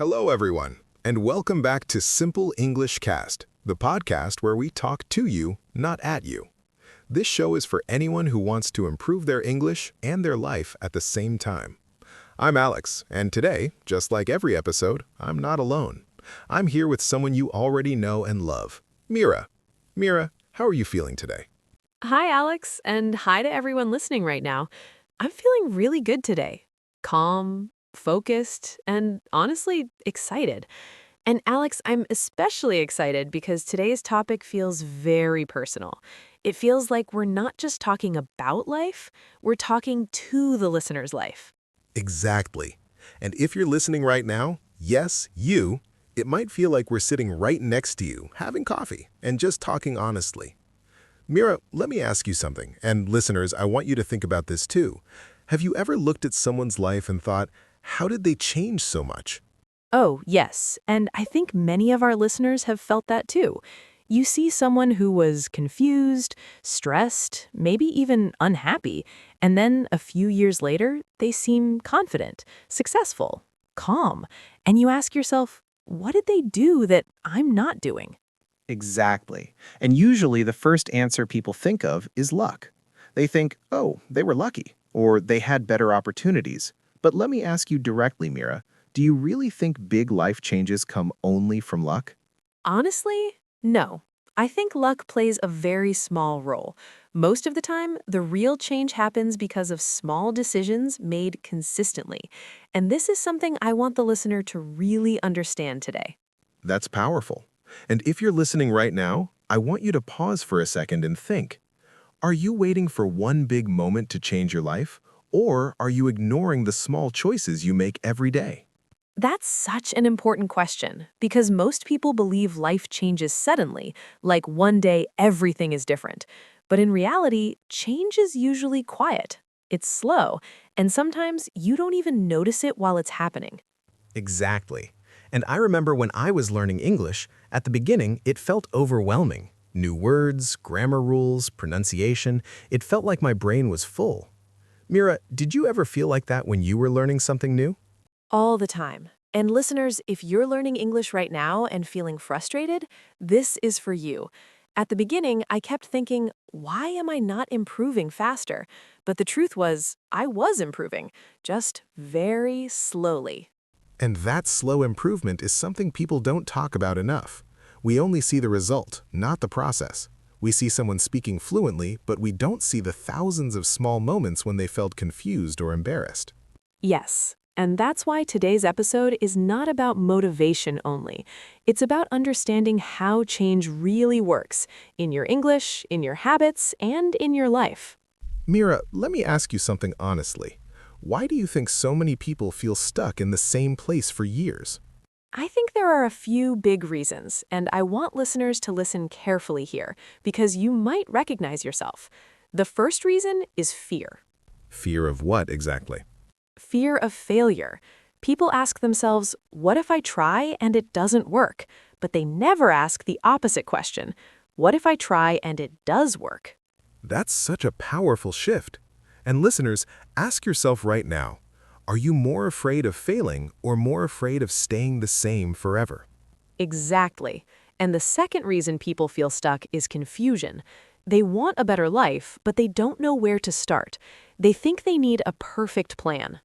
Hello, everyone, and welcome back to Simple English Cast, the podcast where we talk to you, not at you. This show is for anyone who wants to improve their English and their life at the same time. I'm Alex, and today, just like every episode, I'm not alone. I'm here with someone you already know and love, Meera. Meera, how are you feeling today? Hi, Alex, and hi to everyone listening right now. I'm feeling really good today. Calm, focused, and honestly, excited. And Alex, I'm especially excited because today's topic feels very personal. It feels like we're not just talking about life, we're talking to the listener's life. Exactly. And if you're listening right now, yes, you, it might feel like we're sitting right next to you, having coffee, and just talking honestly. Meera, let me ask you something, and listeners, I want you to think about this too. Have you ever looked at someone's life and thought, how did they change so much? Oh, yes, and I think many of our listeners have felt that too. You see someone who was confused, stressed, maybe even unhappy, and then a few years later, they seem confident, successful, calm, and you ask yourself, what did they do that I'm not doing? Exactly. And usually the first answer people think of is luck. They think, oh, they were lucky, or they had better opportunities. But let me ask you directly, Mira, do you really think big life changes come only from luck? Honestly, no. I think luck plays a very small role. Most of the time, the real change happens because of small decisions made consistently. And this is something I want the listener to really understand today. That's powerful. And if you're listening right now, I want you to pause for a second and think. Are you waiting for one big moment to change your life? Or are you ignoring the small choices you make every day? That's such an important question because most people believe life changes suddenly, like one day everything is different. But in reality, change is usually quiet. It's slow, and sometimes you don't even notice it while it's happening. Exactly. And I remember when I was learning English, at the beginning, it felt overwhelming. New words, grammar rules, pronunciation, it felt like my brain was full. Mira, did you ever feel like that when you were learning something new? All the time. And listeners, if you're learning English right now and feeling frustrated, this is for you. At the beginning, I kept thinking, why am I not improving faster? But the truth was, I was improving, just very slowly. And that slow improvement is something people don't talk about enough. We only see the result, not the process. We see someone speaking fluently, but we don't see the thousands of small moments when they felt confused or embarrassed. Yes, and that's why today's episode is not about motivation only. It's about understanding how change really works in your English, in your habits, and in your life. Meera, let me ask you something honestly. Why do you think so many people feel stuck in the same place for years? I think there are a few big reasons, and I want listeners to listen carefully here because you might recognize yourself. The first reason is fear. Fear of what exactly? Fear of failure. People ask themselves, what if I try and it doesn't work? But they never ask the opposite question. What if I try and it does work? That's such a powerful shift. And listeners, ask yourself right now, are you more afraid of failing or more afraid of staying the same forever? Exactly. And the second reason people feel stuck is confusion. They want a better life, but they don't know where to start. They think they need a perfect plan.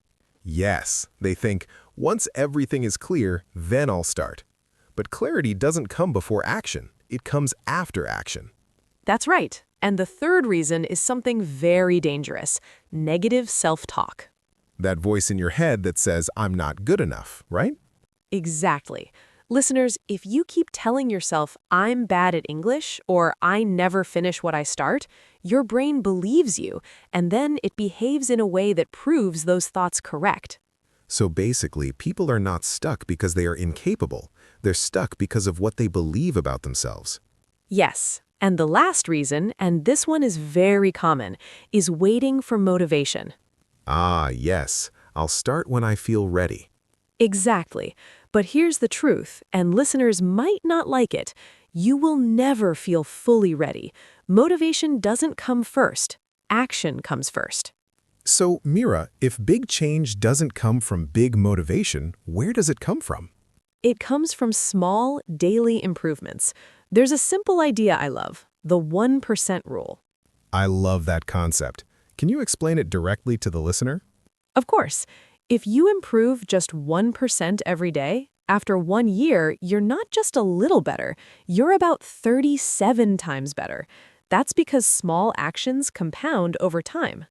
Yes, they think, once everything is clear, then I'll start. But clarity doesn't come before action. It comes after action. That's right. And the third reason is something very dangerous, negative self-talk. That voice in your head that says, I'm not good enough, right? Exactly. Listeners, if you keep telling yourself, I'm bad at English, or I never finish what I start, your brain believes you, and then it behaves in a way that proves those thoughts correct. So basically, people are not stuck because they are incapable. They're stuck because of what they believe about themselves. Yes. And the last reason, and this one is very common, is waiting for motivation. Ah, yes, I'll start when I feel ready. Exactly. But here's the truth, and listeners might not like it. You will never feel fully ready. Motivation doesn't come first. Action comes first. So, Meera, if big change doesn't come from big motivation, where does it come from? It comes from small, daily improvements. There's a simple idea I love, the 1% rule. I love that concept. Can you explain it directly to the listener? Of course, if you improve just 1% every day, after 1 year, you're not just a little better, you're about 37 times better. That's because small actions compound over time.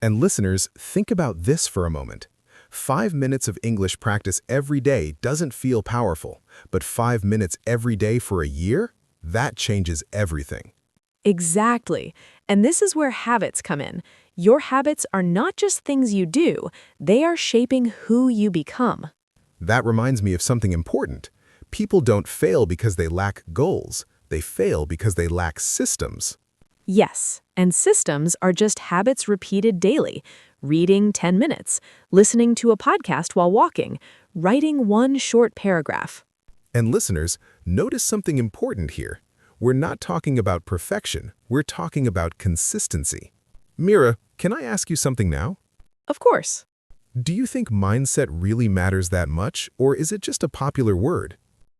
And listeners, think about this for a moment. 5 minutes of English practice every day doesn't feel powerful, but 5 minutes every day for a year? That changes everything. Exactly. And this is where habits come in. Your habits are not just things you do, they are shaping who you become. That reminds me of something important. People don't fail because they lack goals. They fail because they lack systems. Yes, and systems are just habits repeated daily. Reading 10 minutes, listening to a podcast while walking, writing one short paragraph. And listeners, notice something important here. We're not talking about perfection. We're talking about consistency. Meera, can I ask you something now? Of course. Do you think mindset really matters that much, or is it just a popular word?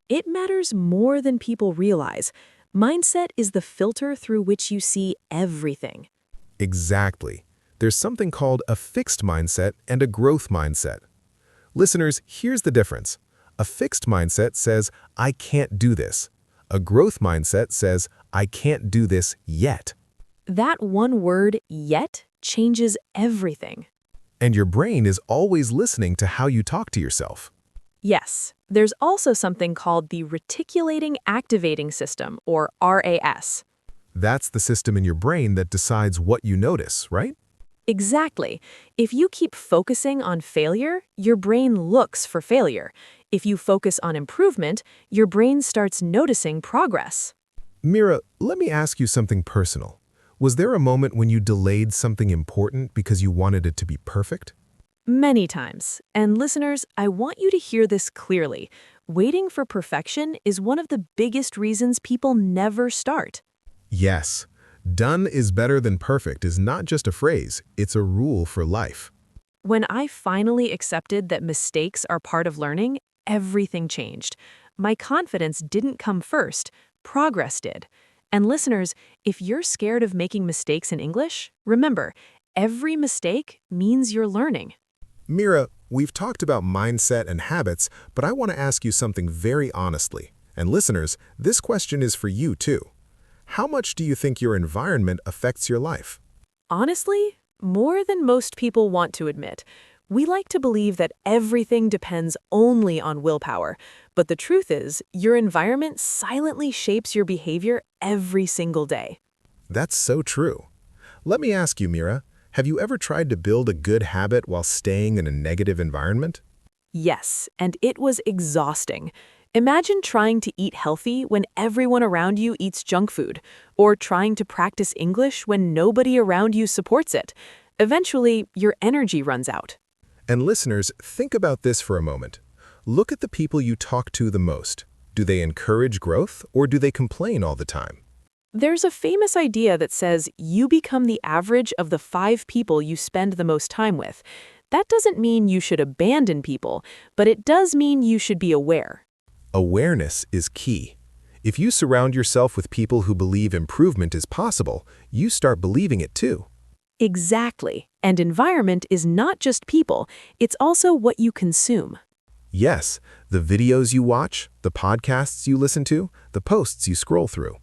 It matters more than people realize. Mindset is the filter through which you see everything. Exactly. There's something called a fixed mindset and a growth mindset. Listeners, here's the difference. A fixed mindset says, I can't do this. A growth mindset says, I can't do this yet. That one word, yet, changes everything. And your brain is always listening to how you talk to yourself. Yes, there's also something called the reticulating activating system, or RAS. That's the system in your brain that decides what you notice, right? Exactly. If you keep focusing on failure, your brain looks for failure. If you focus on improvement, your brain starts noticing progress. Meera, let me ask you something personal. Was there a moment when you delayed something important because you wanted it to be perfect? Many times. And listeners, I want you to hear this clearly. Waiting for perfection is one of the biggest reasons people never start. Yes. Done is better than perfect is not just a phrase, it's a rule for life. When I finally accepted that mistakes are part of learning, everything changed. My confidence didn't come first, progress did. And listeners, if you're scared of making mistakes in English, remember, every mistake means you're learning. Meera, we've talked about mindset and habits, but I want to ask you something very honestly. And listeners, this question is for you too. How much do you think your environment affects your life? Honestly, more than most people want to admit. We like to believe that everything depends only on willpower, but the truth is, your environment silently shapes your behavior every single day. That's so true. Let me ask you, Meera, have you ever tried to build a good habit while staying in a negative environment? Yes, and it was exhausting. Imagine trying to eat healthy when everyone around you eats junk food, or trying to practice English when nobody around you supports it. Eventually, your energy runs out. And listeners, think about this for a moment. Look at the people you talk to the most. Do they encourage growth, or do they complain all the time? There's a famous idea that says you become the average of the 5 people you spend the most time with. That doesn't mean you should abandon people, but it does mean you should be aware. Awareness is key. If you surround yourself with people who believe improvement is possible, you start believing it too. Exactly. And environment is not just people, it's also what you consume. Yes, the videos you watch, the podcasts you listen to, the posts you scroll through.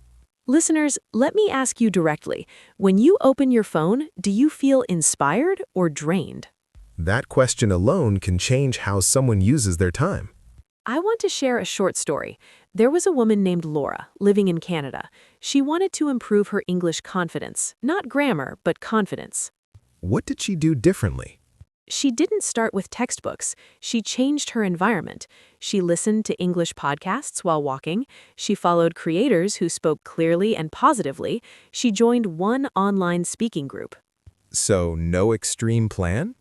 Listeners, let me ask you directly. When you open your phone, do you feel inspired or drained? That question alone can change how someone uses their time. I want to share a short story. There was a woman named Laura, living in Canada. She wanted to improve her English confidence, not grammar, but confidence. What did she do differently? She didn't start with textbooks. She changed her environment. She listened to English podcasts while walking. She followed creators who spoke clearly and positively. She joined one online speaking group. So, no extreme plan?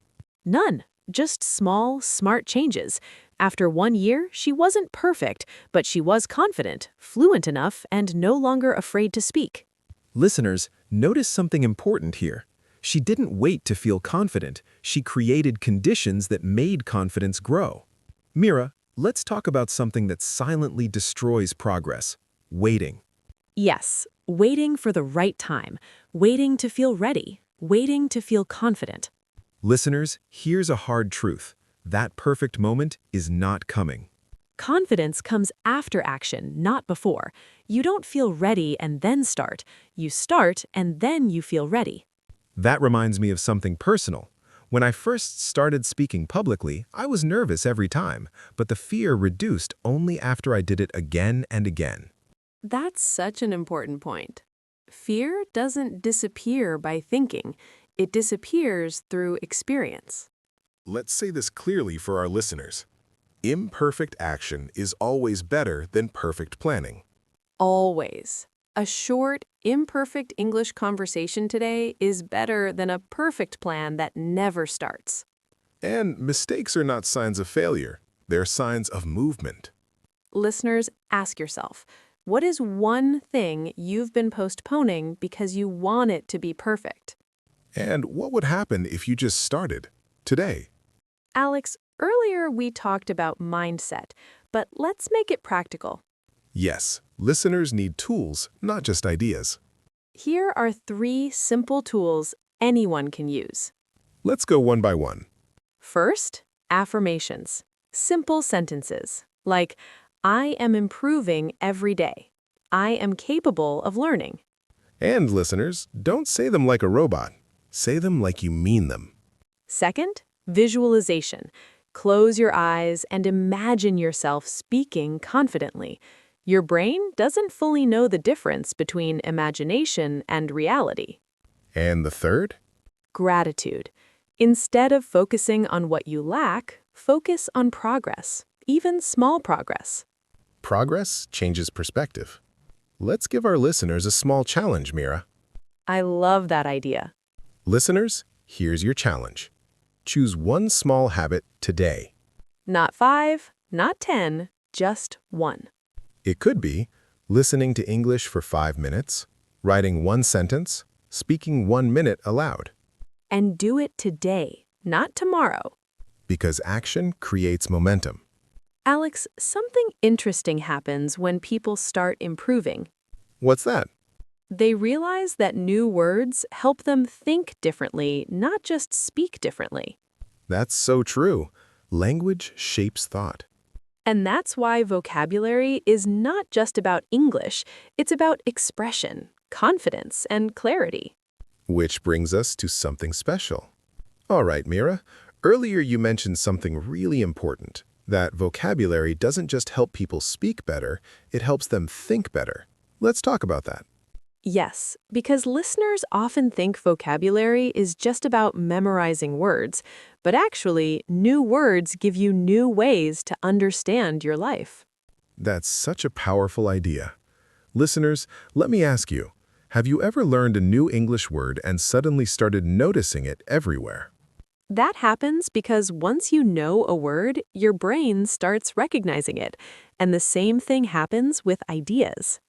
None. Just small, smart changes. After 1 year, she wasn't perfect, but she was confident, fluent enough, and no longer afraid to speak. Listeners, notice something important here. She didn't wait to feel confident. She created conditions that made confidence grow. Meera, Let's talk about something that silently destroys progress: waiting. Yes, waiting for the right time, waiting to feel ready, waiting to feel confident. Listeners, here's a hard truth. That perfect moment is not coming. Confidence comes after action, not before. You don't feel ready and then start. You start and then you feel ready. That reminds me of something personal. When I first started speaking publicly, I was nervous every time, but the fear reduced only after I did it again and again. That's such an important point. Fear doesn't disappear by thinking. It disappears through experience. Let's say this clearly for our listeners. Imperfect action is always better than perfect planning. Always. A short, imperfect English conversation today is better than a perfect plan that never starts. And mistakes are not signs of failure. They're signs of movement. Listeners, ask yourself, what is one thing you've been postponing because you want it to be perfect? And what would happen if you just started today? Alex, earlier we talked about mindset, but let's make it practical. Yes, listeners need tools, not just ideas. Here are 3 simple tools anyone can use. Let's go one by one. First, affirmations. Simple sentences like, I am improving every day. I am capable of learning. And listeners, don't say them like a robot. Say them like you mean them. Second, visualization. Close your eyes and imagine yourself speaking confidently. Your brain doesn't fully know the difference between imagination and reality. And the third? Gratitude. Instead of focusing on what you lack, focus on progress, even small progress. Progress changes perspective. Let's give our listeners a small challenge, Meera. I love that idea. Listeners, here's your challenge. Choose one small habit today. Not 5, not 10, just 1. It could be listening to English for 5 minutes, writing 1 sentence, speaking 1 minute aloud. And do it today, not tomorrow. Because action creates momentum. Alex, something interesting happens when people start improving. What's that? They realize that new words help them think differently, not just speak differently. That's so true. Language shapes thought. And that's why vocabulary is not just about English, it's about expression, confidence, and clarity. Which brings us to something special. All right, Meera. Earlier you mentioned something really important, that vocabulary doesn't just help people speak better, it helps them think better. Let's talk about that. Yes, because listeners often think vocabulary is just about memorizing words, but actually, new words give you new ways to understand your life. That's such a powerful idea. Listeners, let me ask you, have you ever learned a new English word and suddenly started noticing it everywhere? That happens because once you know a word, your brain starts recognizing it, and the same thing happens with ideas.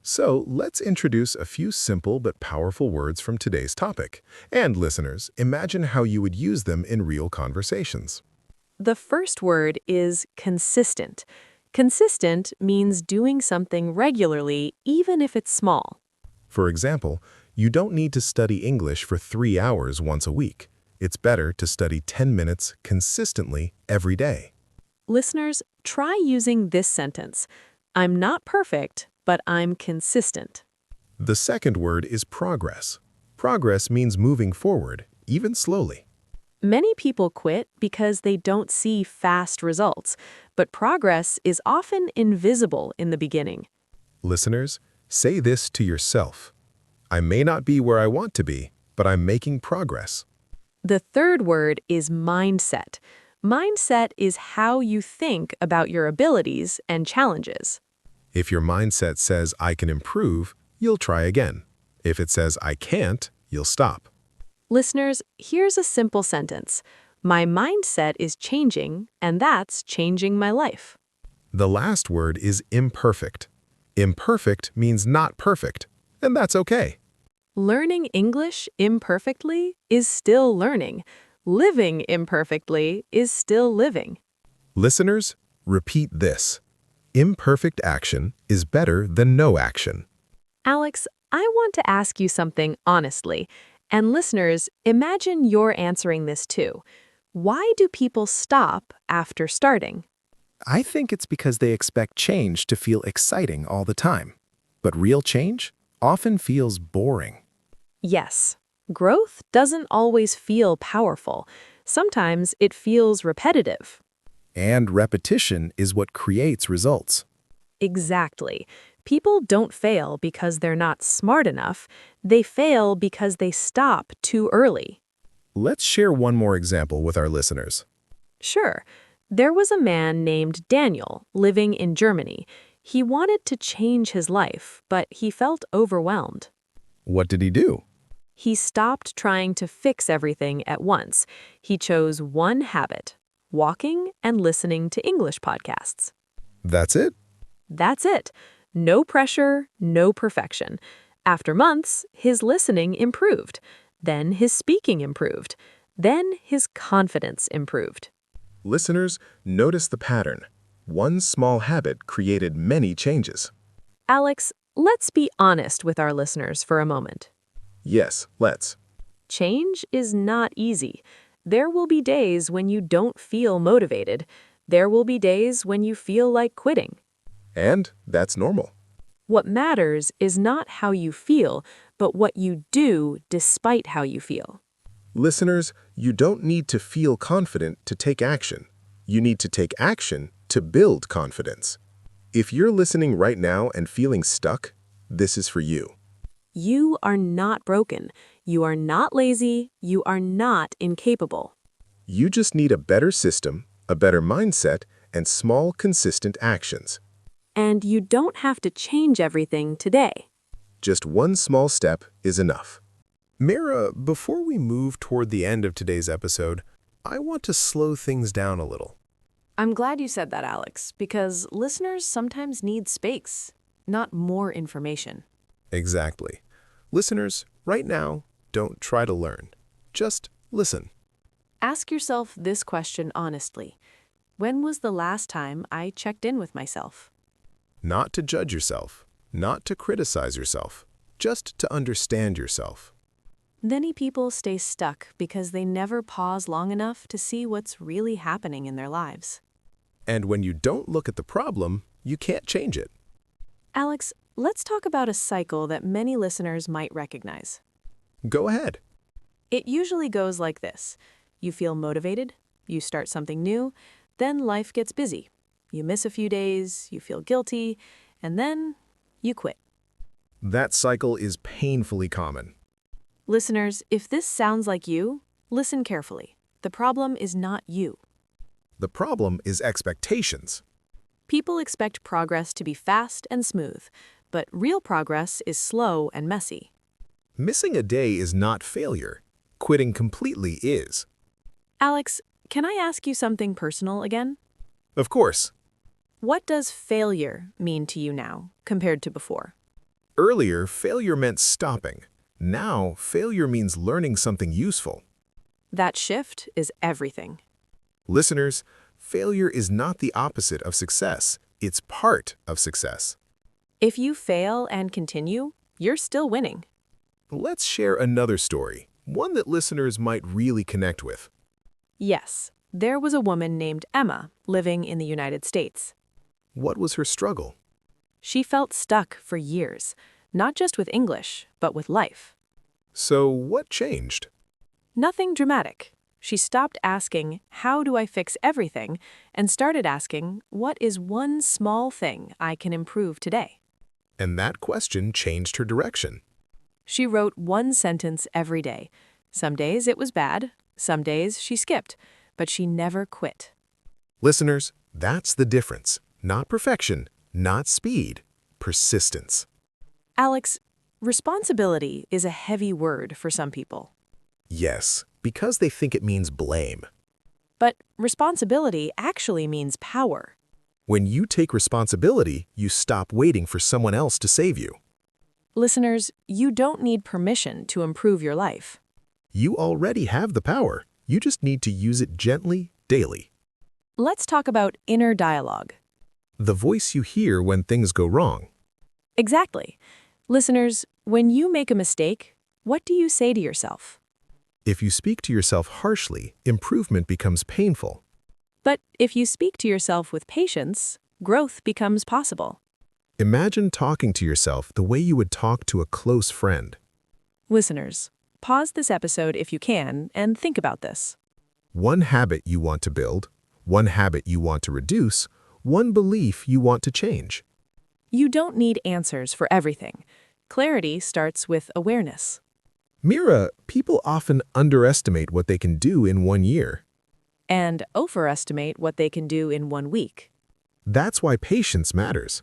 So let's introduce a few simple but powerful words from today's topic. And listeners, imagine how you would use them in real conversations. The first word is consistent. Consistent means doing something regularly, even if it's small. For example, you don't need to study English for 3 hours once a week. It's better to study 10 minutes consistently every day. Listeners, try using this sentence. I'm not perfect, but I'm consistent. The second word is progress. Progress means moving forward, even slowly. Many people quit because they don't see fast results, but progress is often invisible in the beginning. Listeners, say this to yourself. I may not be where I want to be, but I'm making progress. The third word is mindset. Mindset is how you think about your abilities and challenges. If your mindset says I can improve, you'll try again. If it says I can't, you'll stop. Listeners, here's a simple sentence. My mindset is changing, and that's changing my life. The last word is imperfect. Imperfect means not perfect, and that's okay. Learning English imperfectly is still learning. Living imperfectly is still living. Listeners, Repeat this. Imperfect action is better than no action. Alex, I want to ask you something honestly. And listeners, imagine you're answering this too. Why do people stop after starting? I think it's because they expect change to feel exciting all the time. But real change often feels boring. Yes, growth doesn't always feel powerful. Sometimes it feels repetitive. And repetition is what creates results. Exactly. People don't fail because they're not smart enough. They fail because they stop too early. Let's share one more example with our listeners. Sure. There was a man named Daniel living in Germany. He wanted to change his life, but he felt overwhelmed. What did he do? He stopped trying to fix everything at once. He chose one habit: walking and listening to English podcasts. That's it? That's it. No pressure, no perfection. After months, his listening improved. Then his speaking improved. Then his confidence improved. Listeners, notice the pattern. One small habit created many changes. Alex, let's be honest with our listeners for a moment. Yes, let's. Change is not easy. There will be days when you don't feel motivated. There will be days when you feel like quitting. And that's normal. What matters is not how you feel, but what you do despite how you feel. Listeners, you don't need to feel confident to take action. You need to take action to build confidence. If you're listening right now and feeling stuck, this is for you. You are not broken. You are not lazy. You are not incapable. You just need a better system, a better mindset, and small, consistent actions. And you don't have to change everything today. Just one small step is enough. Meera, before we move toward the end of today's episode, I want to slow things down a little. I'm glad you said that, Alex, because listeners sometimes need space, not more information. Exactly. Listeners, right now, don't try to learn. Just listen. Ask yourself this question honestly. When was the last time I checked in with myself? Not to judge yourself, not to criticize yourself, just to understand yourself. Many people stay stuck because they never pause long enough to see what's really happening in their lives. And when you don't look at the problem, you can't change it. Alex, let's talk about a cycle that many listeners might recognize. Go ahead. It usually goes like this. You feel motivated, you start something new, then life gets busy. You miss a few days, you feel guilty, and then you quit. That cycle is painfully common. Listeners, if this sounds like you, listen carefully. The problem is not you. The problem is expectations. People expect progress to be fast and smooth, but real progress is slow and messy. Missing a day is not failure. Quitting completely is. Alex, can I ask you something personal again? Of course. What does failure mean to you now compared to before? Earlier, failure meant stopping. Now, failure means learning something useful. That shift is everything. Listeners, failure is not the opposite of success. It's part of success. If you fail and continue, you're still winning. Let's share another story, one that listeners might really connect with. Yes, there was a woman named Emma living in the United States. What was her struggle? She felt stuck for years, not just with English, but with life. So what changed? Nothing dramatic. She stopped asking, how do I fix everything, and started asking, what is one small thing I can improve today? And that question changed her direction. She wrote one sentence every day. Some days it was bad, some days she skipped, but she never quit. Listeners, that's the difference. Not perfection, not speed, persistence. Alex, responsibility is a heavy word for some people. Yes, because they think it means blame. But responsibility actually means power. When you take responsibility, you stop waiting for someone else to save you. Listeners, you don't need permission to improve your life. You already have the power. You just need to use it gently, daily. Let's talk about inner dialogue. The voice you hear when things go wrong. Exactly. Listeners, when you make a mistake, what do you say to yourself? If you speak to yourself harshly, improvement becomes painful. But if you speak to yourself with patience, growth becomes possible. Imagine talking to yourself the way you would talk to a close friend. Listeners, pause this episode if you can and think about this. One habit you want to build, one habit you want to reduce, one belief you want to change. You don't need answers for everything. Clarity starts with awareness. Meera, people often underestimate what they can do in 1 year. And overestimate what they can do in 1 week. That's why patience matters.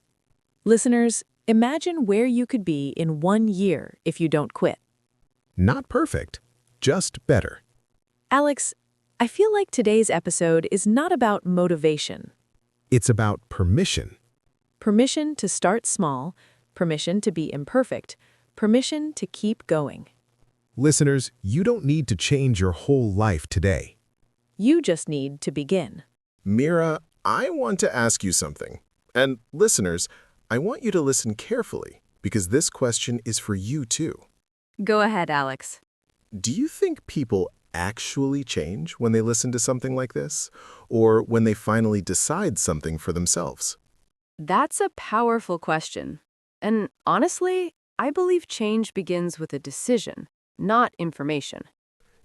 Listeners, imagine where you could be in 1 year if you don't quit. Not perfect, just better. Alex, I feel like today's episode is not about motivation. It's about permission. Permission to start small, permission to be imperfect, permission to keep going. Listeners, you don't need to change your whole life today. You just need to begin. Meera, I want to ask you something. And listeners, I want you to listen carefully because this question is for you too. Go ahead, Alex. Do you think people actually change when they listen to something like this? Or when they finally decide something for themselves? That's a powerful question. And honestly, I believe change begins with a decision, not information.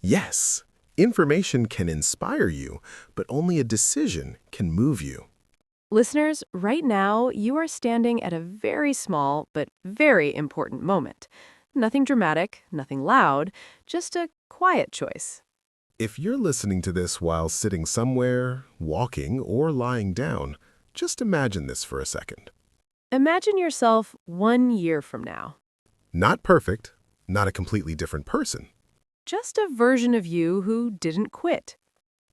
Yes, information can inspire you, but only a decision can move you. Listeners, right now, you are standing at a very small but very important moment. Nothing dramatic, nothing loud, just a quiet choice. If you're listening to this while sitting somewhere, walking, or lying down, just imagine this for a second. Imagine yourself 1 year from now. Not perfect, not a completely different person. Just a version of you who didn't quit.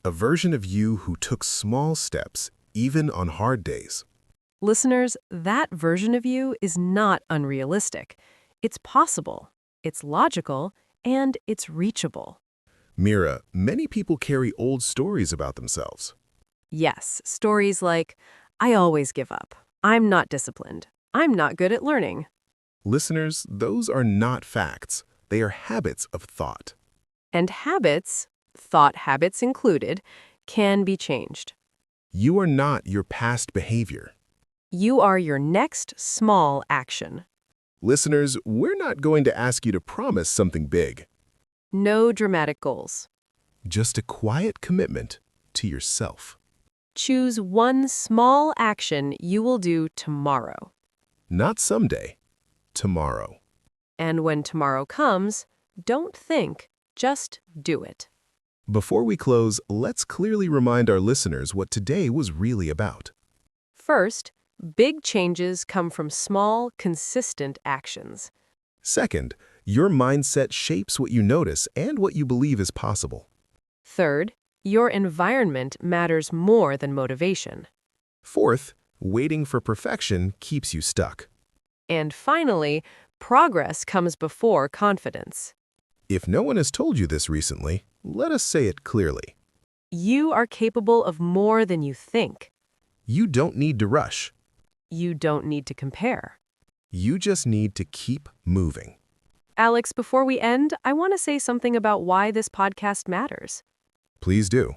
A version of you who took small steps, even on hard days. Listeners, that version of you is not unrealistic. It's possible, it's logical, and it's reachable. Meera, many people carry old stories about themselves. Yes, stories like, I always give up. I'm not disciplined. I'm not good at learning. Listeners, those are not facts. They are habits of thought. And habits, thought habits included, can be changed. You are not your past behavior. You are your next small action. Listeners, we're not going to ask you to promise something big. No dramatic goals. Just a quiet commitment to yourself. Choose one small action you will do tomorrow. Not someday, tomorrow. And when tomorrow comes, don't think, just do it. Before we close, let's clearly remind our listeners what today was really about. First, big changes come from small, consistent actions. Second, your mindset shapes what you notice and what you believe is possible. Third, your environment matters more than motivation. Fourth, waiting for perfection keeps you stuck. And finally, progress comes before confidence. If no one has told you this recently, let us say it clearly. You are capable of more than you think. You don't need to rush. You don't need to compare. You just need to keep moving. Alex, before we end, I want to say something about why this podcast matters. Please do.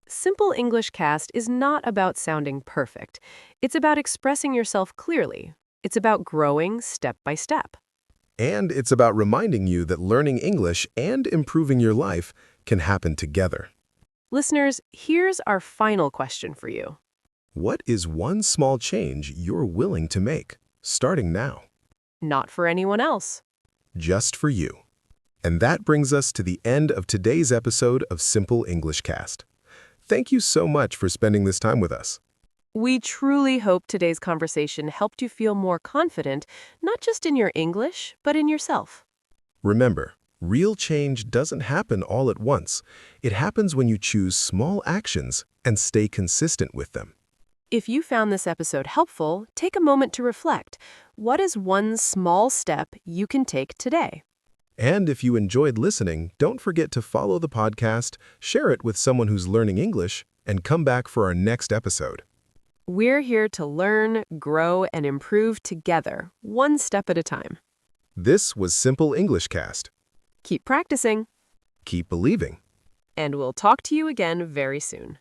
Simple English Cast is not about sounding perfect. It's about expressing yourself clearly. It's about growing step by step. And it's about reminding you that learning English and improving your life can happen together. Listeners, here's our final question for you. What is one small change you're willing to make, starting now? Not for anyone else. Just for you. And that brings us to the end of today's episode of Simple English Cast. Thank you so much for spending this time with us. We truly hope today's conversation helped you feel more confident, not just in your English, but in yourself. Remember, real change doesn't happen all at once. It happens when you choose small actions and stay consistent with them. If you found this episode helpful, take a moment to reflect. What is one small step you can take today? And if you enjoyed listening, don't forget to follow the podcast, share it with someone who's learning English, and come back for our next episode. We're here to learn, grow, and improve together, one step at a time. This was Simple English Cast. Keep practicing, Keep believing. and we'll talk to you again very soon.